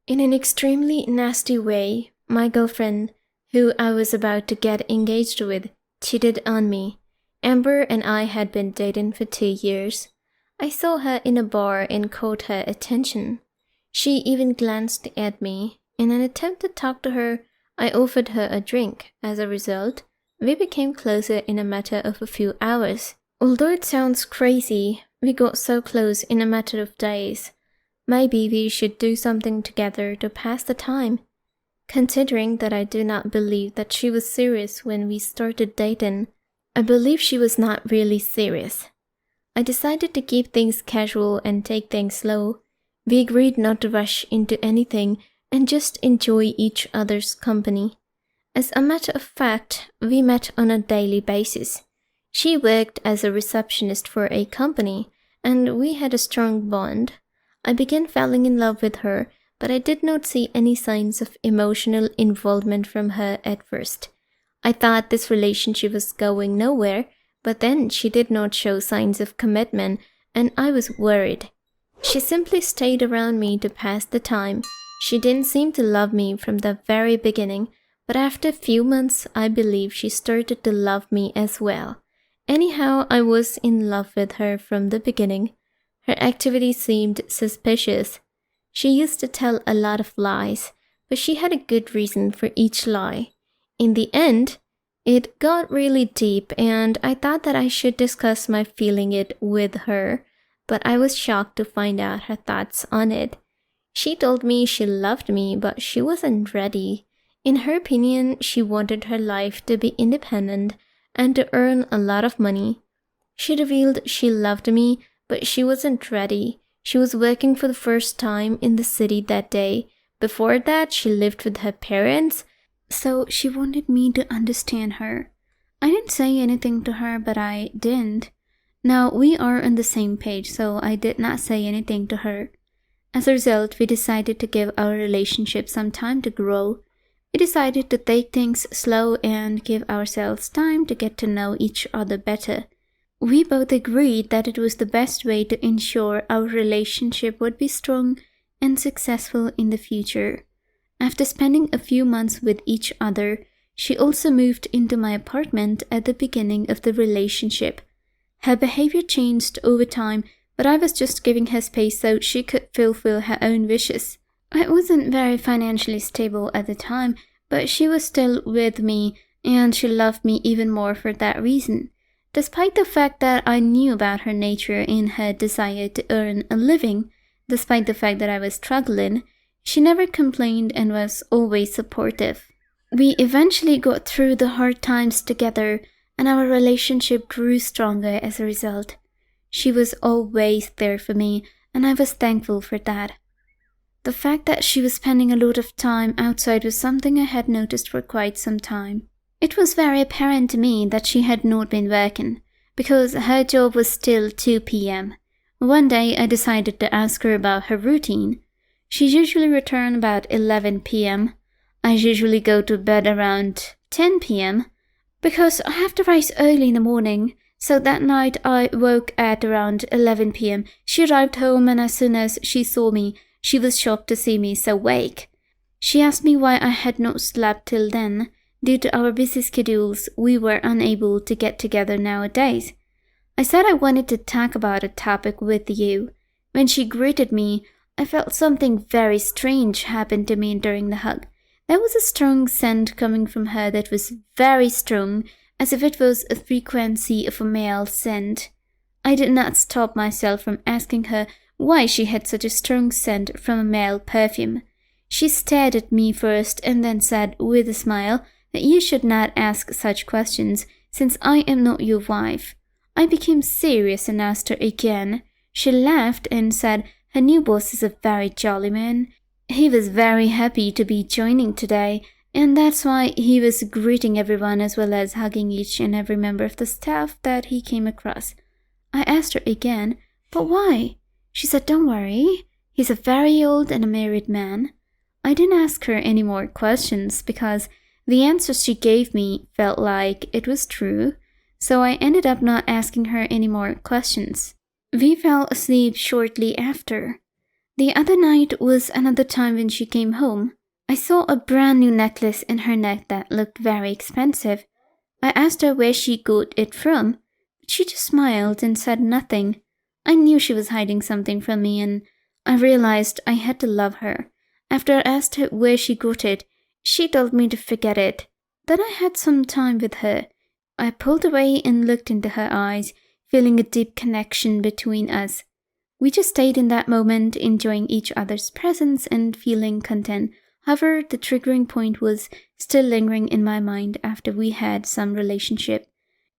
In an extremely nasty way, my girlfriend, who I was about to get engaged with, cheated on me. Amber and I had been dating for 2 years. I saw her in a bar and caught her attention. She even glanced at me. In an attempt to talk to her, I offered her a drink. As a result, we became closer in a matter of a few hours. Although it sounds crazy, we got so close in a matter of days. Maybe we should do something together to pass the time. Considering that I do not believe that she was serious when we started dating, I believe she was not really serious. I decided to keep things casual and take things slow. We agreed not to rush into anything and just enjoy each other's company. As a matter of fact, we met on a daily basis. She worked as a receptionist for a company, and we had a strong bond. I began falling in love with her, but I did not see any signs of emotional involvement from her at first. I thought this relationship was going nowhere, but then she did not show signs of commitment, and I was worried. She simply stayed around me to pass the time. She didn't seem to love me from the very beginning, but after a few months, I believe she started to love me as well. Anyhow, I was in love with her from the beginning. Her activity seemed suspicious. She used to tell a lot of lies, but she had a good reason for each lie. In the end, it got really deep, and I thought that I should discuss my feeling it with her, but I was shocked to find out her thoughts on it. She told me she loved me, but she wasn't ready. In her opinion, she wanted her life to be independent and to earn a lot of money. She revealed she loved me, but she wasn't ready. She was working for the first time in the city that day. Before that, she lived with her parents, so she wanted me to understand her. I didn't say anything to her, but I didn't. Now, we are on the same page, so I did not say anything to her. As a result, we decided to give our relationship some time to grow. We decided to take things slow and give ourselves time to get to know each other better. We both agreed that it was the best way to ensure our relationship would be strong and successful in the future. After spending a few months with each other, she also moved into my apartment at the beginning of the relationship. Her behavior changed over time, but I was just giving her space so she could fulfill her own wishes. I wasn't very financially stable at the time, but she was still with me, and she loved me even more for that reason. Despite the fact that I knew about her nature and her desire to earn a living, despite the fact that I was struggling, she never complained and was always supportive. We eventually got through the hard times together, and our relationship grew stronger as a result. She was always there for me, and I was thankful for that. The fact that she was spending a lot of time outside was something I had noticed for quite some time. It was very apparent to me that she had not been working, because her job was still 2 p.m. One day I decided to ask her about her routine. She usually returned about 11 p.m. I usually go to bed around 10 p.m. because I have to rise early in the morning. So that night I woke at around 11 p.m. She arrived home, and as soon as she saw me, she was shocked to see me so awake. She asked me why I had not slept till then. Due to our busy schedules, we were unable to get together nowadays. I said I wanted to talk about a topic with you. When she greeted me, I felt something very strange happen to me during the hug. There was a strong scent coming from her that was very strong, as if it was a frequency of a male scent. I did not stop myself from asking her why she had such a strong scent from a male perfume. She stared at me first and then said with a smile that you should not ask such questions since I am not your wife. I became serious and asked her again. She laughed and said her new boss is a very jolly man. He was very happy to be joining today, and that's why he was greeting everyone as well as hugging each and every member of the staff that he came across. I asked her again, but why? She said, don't worry, he's a very old and a married man. I didn't ask her any more questions because the answers she gave me felt like it was true, so I ended up not asking her any more questions. We fell asleep shortly after. The other night was another time when she came home. I saw a brand new necklace in her neck that looked very expensive. I asked her where she got it from, but she just smiled and said nothing. I knew she was hiding something from me, and I realized I had to love her. After I asked her where she got it, she told me to forget it. Then I had some time with her. I pulled away and looked into her eyes, feeling a deep connection between us. We just stayed in that moment, enjoying each other's presence and feeling content. However, the triggering point was still lingering in my mind after we had some relationship.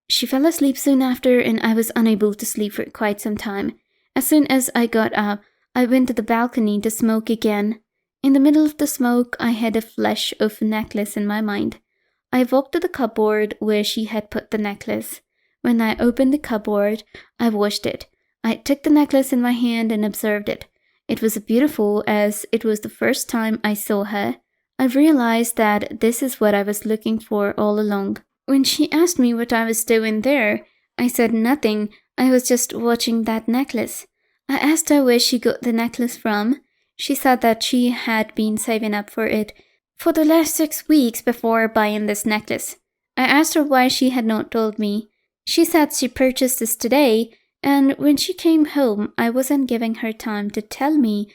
She fell asleep soon after, and I was unable to sleep for quite some time. As soon as I got up, I went to the balcony to smoke again. In the middle of the smoke, I had a flash of a necklace in my mind. I walked to the cupboard where she had put the necklace. When I opened the cupboard, I watched it. I took the necklace in my hand and observed it. It was beautiful, as it was the first time I saw her. I realized that this is what I was looking for all along. When she asked me what I was doing there, I said nothing. I was just watching that necklace. I asked her where she got the necklace from. She said that she had been saving up for it for the last 6 weeks before buying this necklace. I asked her why she had not told me. She said she purchased this today, and when she came home, I wasn't giving her time to tell me.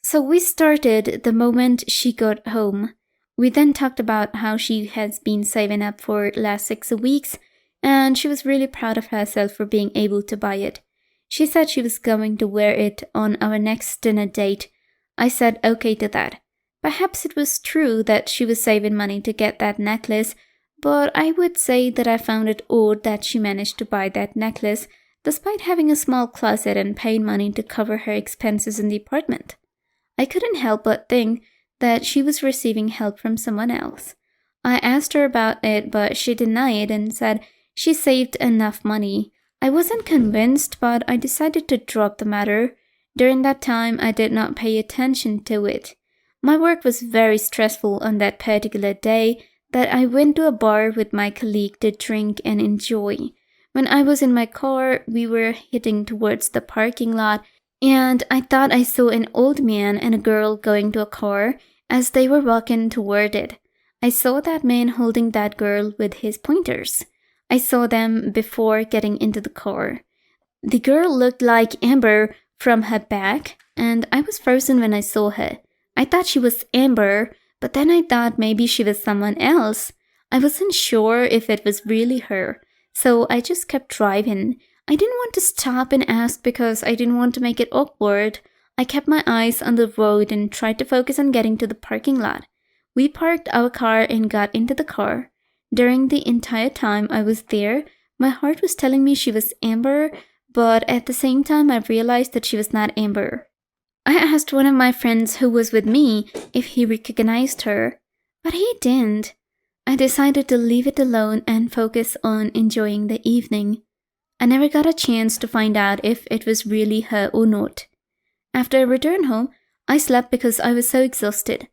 So we started the moment she got home. We then talked about how she has been saving up for the last 6 weeks, and she was really proud of herself for being able to buy it. She said she was going to wear it on our next dinner date. I said okay to that. Perhaps it was true that she was saving money to get that necklace, but I would say that I found it odd that she managed to buy that necklace despite having a small closet and paying money to cover her expenses in the apartment. I couldn't help but think that she was receiving help from someone else. I asked her about it, but she denied and said she saved enough money. I wasn't convinced, but I decided to drop the matter. During that time, I did not pay attention to it. My work was very stressful on that particular day that I went to a bar with my colleague to drink and enjoy. When I was in my car, we were heading towards the parking lot, and I thought I saw an old man and a girl going to a car as they were walking toward it. I saw that man holding that girl with his pointers. I saw them before getting into the car. The girl looked like Amber from her back, and I was frozen when I saw her. I thought she was Amber, but then I thought maybe she was someone else. I wasn't sure if it was really her, so I just kept driving. I didn't want to stop and ask because I didn't want to make it awkward. I kept my eyes on the road and tried to focus on getting to the parking lot. We parked our car and got into the car. During the entire time I was there, my heart was telling me she was Amber, but at the same time I realized that she was not Amber. I asked one of my friends who was with me if he recognized her, but he didn't. I decided to leave it alone and focus on enjoying the evening. I never got a chance to find out if it was really her or not. After I returned home, I slept because I was so exhausted.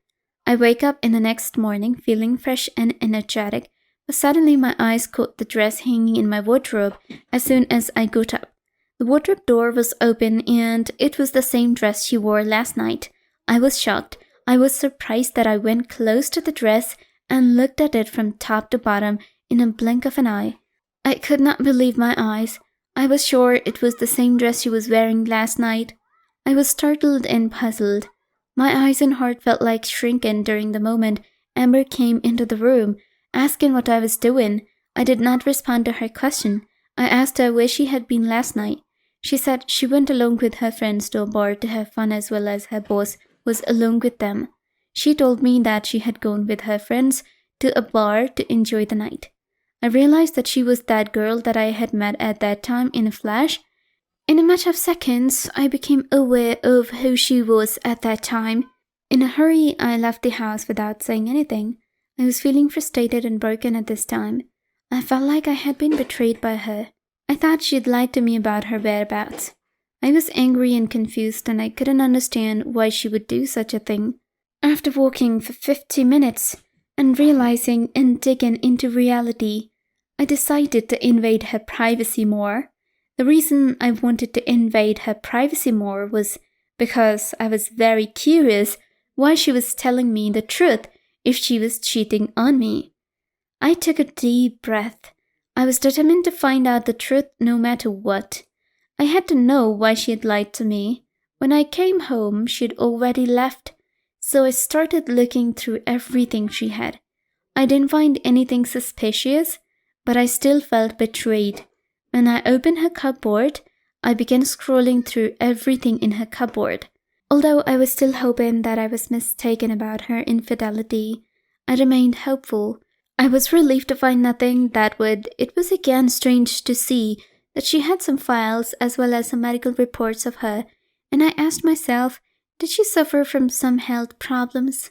I wake up in the next morning feeling fresh and energetic, but suddenly my eyes caught the dress hanging in my wardrobe as soon as I got up. The wardrobe door was open and it was the same dress she wore last night. I was shocked. I was surprised that I went close to the dress and looked at it from top to bottom in a blink of an eye. I could not believe my eyes. I was sure it was the same dress she was wearing last night. I was startled and puzzled. My eyes and heart felt like shrinking during the moment Amber came into the room, asking what I was doing. I did not respond to her question. I asked her where she had been last night. She said she went along with her friends to a bar to have fun as well as her boss was along with them. She told me that she had gone with her friends to a bar to enjoy the night. I realized that she was that girl that I had met at that time in a flash. In a matter of seconds, I became aware of who she was at that time. In a hurry, I left the house without saying anything. I was feeling frustrated and broken at this time. I felt like I had been betrayed by her. I thought she'd lied to me about her whereabouts. I was angry and confused, and I couldn't understand why she would do such a thing. After walking for 50 minutes and realizing and digging into reality, I decided to invade her privacy more. The reason I wanted to invade her privacy more was because I was very curious why she was telling me the truth if she was cheating on me. I took a deep breath. I was determined to find out the truth no matter what. I had to know why she had lied to me. When I came home, she had already left, so I started looking through everything she had. I didn't find anything suspicious, but I still felt betrayed. When I opened her cupboard, I began scrolling through everything in her cupboard. Although I was still hoping that I was mistaken about her infidelity, I remained hopeful. I was relieved to find nothing that would. It was again strange to see that she had some files as well as some medical reports of her, and I asked myself, did she suffer from some health problems?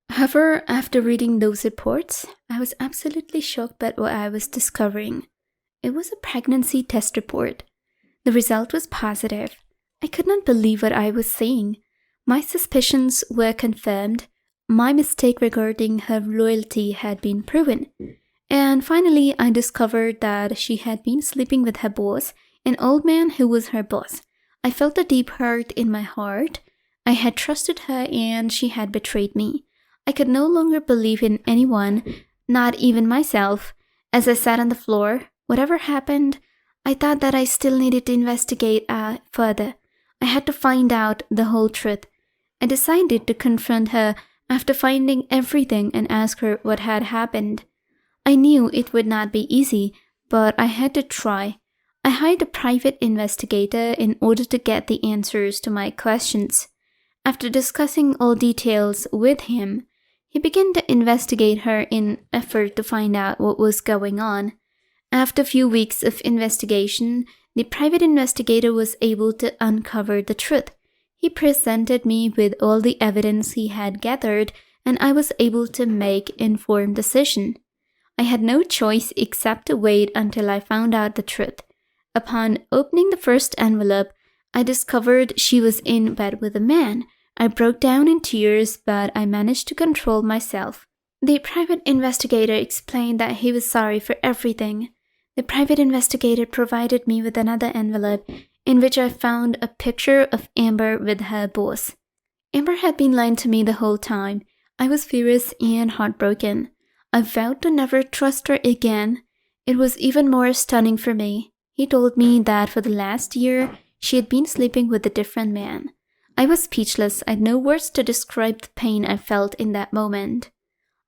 However, after reading those reports, I was absolutely shocked by what I was discovering. It was a pregnancy test report. The result was positive. I could not believe what I was seeing. My suspicions were confirmed. My mistake regarding her loyalty had been proven. And finally, I discovered that she had been sleeping with her boss, an old man who was her boss. I felt a deep hurt in my heart. I had trusted her and she had betrayed me. I could no longer believe in anyone, not even myself. As I sat on the floor, whatever happened, I thought that I still needed to investigate further. I had to find out the whole truth. I decided to confront her after finding everything and ask her what had happened. I knew it would not be easy, but I had to try. I hired a private investigator in order to get the answers to my questions. After discussing all details with him, he began to investigate her in an effort to find out what was going on. After a few weeks of investigation, the private investigator was able to uncover the truth. He presented me with all the evidence he had gathered, and I was able to make an informed decision. I had no choice except to wait until I found out the truth. Upon opening the first envelope, I discovered she was in bed with a man. I broke down in tears, but I managed to control myself. The private investigator explained that he was sorry for everything. The private investigator provided me with another envelope in which I found a picture of Amber with her boss. Amber had been lying to me the whole time. I was furious and heartbroken. I vowed to never trust her again. It was even more stunning for me. He told me that for the last year, she had been sleeping with a different man. I was speechless. I had no words to describe the pain I felt in that moment.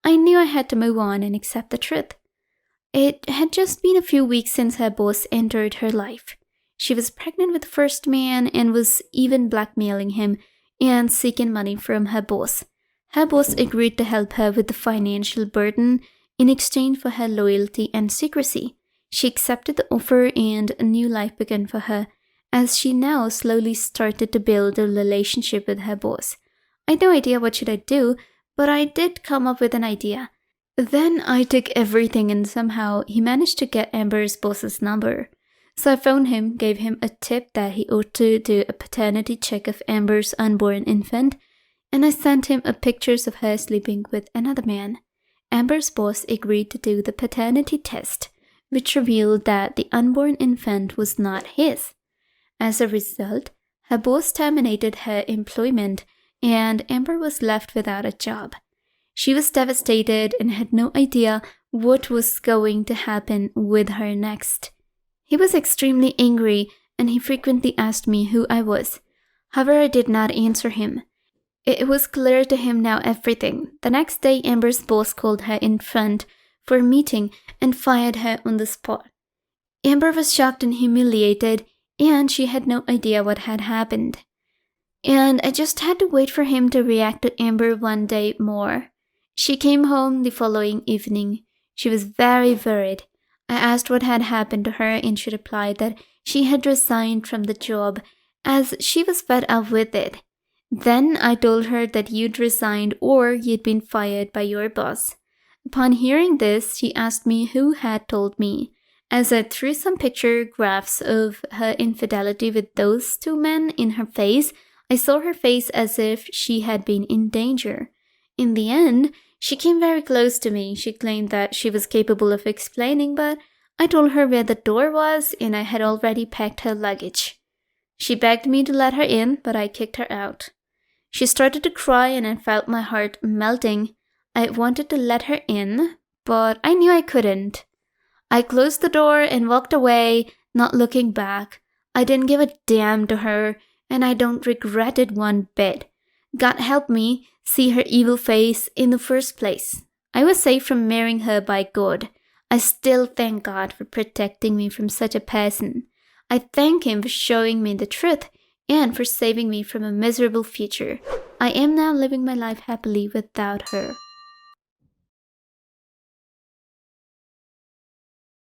I knew I had to move on and accept the truth. It had just been a few weeks since her boss entered her life. She was pregnant with the first man and was even blackmailing him and seeking money from her boss. Her boss agreed to help her with the financial burden in exchange for her loyalty and secrecy. She accepted the offer and a new life began for her, as she now slowly started to build a relationship with her boss. I had no idea what should I do, but I did come up with an idea. Then I took everything and somehow he managed to get Amber's boss's number. So I phoned him, gave him a tip that he ought to do a paternity check of Amber's unborn infant, and I sent him a pictures of her sleeping with another man. Amber's boss agreed to do the paternity test, which revealed that the unborn infant was not his. As a result, her boss terminated her employment and Amber was left without a job. She was devastated and had no idea what was going to happen with her next. He was extremely angry and he frequently asked me who I was. However, I did not answer him. It was clear to him now everything. The next day, Amber's boss called her in front for a meeting and fired her on the spot. Amber was shocked and humiliated, and she had no idea what had happened. And I just had to wait for him to react to Amber one day more. She came home the following evening. She was very worried. I asked what had happened to her and she replied that she had resigned from the job as she was fed up with it. Then I told her that you'd resigned or you'd been fired by your boss. Upon hearing this, she asked me who had told me. As I threw some picture graphs of her infidelity with those two men in her face, I saw her face as if she had been in danger. In the end, she came very close to me. She claimed that she was capable of explaining, but I told her where the door was and I had already packed her luggage. She begged me to let her in, but I kicked her out. She started to cry and I felt my heart melting. I wanted to let her in, but I knew I couldn't. I closed the door and walked away, not looking back. I didn't give a damn to her, and I don't regret it one bit. God help me see her evil face in the first place. I was saved from marrying her by God. I still thank God for protecting me from such a person. I thank Him for showing me the truth and for saving me from a miserable future. I am now living my life happily without her.